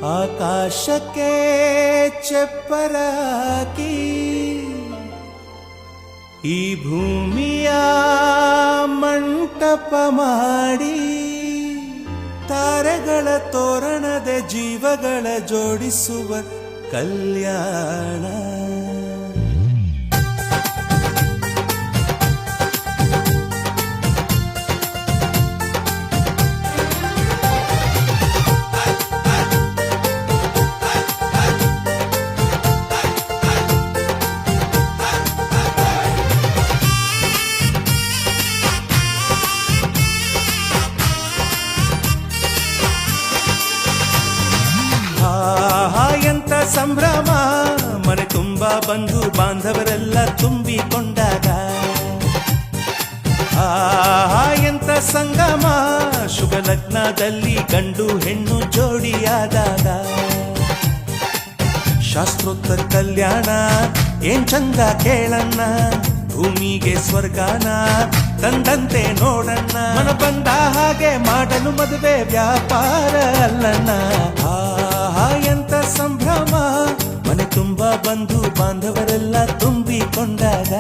ಆಕಾಶಕ್ಕೆ ಚೆಪ್ಪರಾಕಿ ಈ ಭೂಮಿಯ ಮಂಟಪ ಮಾಡಿ ತಾರೆಗಳ ತೋರಣದ ಜೀವಗಳ ಜೋಡಿಸುವ ಕಲ್ಯಾಣ. ಎಂತ ಸಂಭ್ರಮ, ಮನೆ ತುಂಬ ಬಂಧು ಬಾಂಧವರೆಲ್ಲ ತುಂಬಿಕೊಂಡಾಗ. ಎಂತ ಸಂಗಮ, ಶುಭ ಲಗ್ನದಲ್ಲಿ ಗಂಡು ಹೆಣ್ಣು ಜೋಡಿಯಾದಾಗ. ಶಾಸ್ತ್ರೋತ್ತರ ಕಲ್ಯಾಣ ಏನ್ ಚಂದ ಕೇಳಣ್ಣ, ಭೂಮಿಗೆ ಸ್ವರ್ಗಾನ ತಂದಂತೆ ನೋಡಣ್ಣ. ಮನ ಬಂದ ಹಾಗೆ ಮಾಡಲು ಮದುವೆ ವ್ಯಾಪಾರ ಅಲ್ಲಣ್ಣ. ಎಂತ ಸಂಭ್ರಮ, ಮನೆ ತುಂಬ ಬಂಧು ಬಾಂಧವರೆಲ್ಲ ತುಂಬಿಕೊಂಡಾಗ.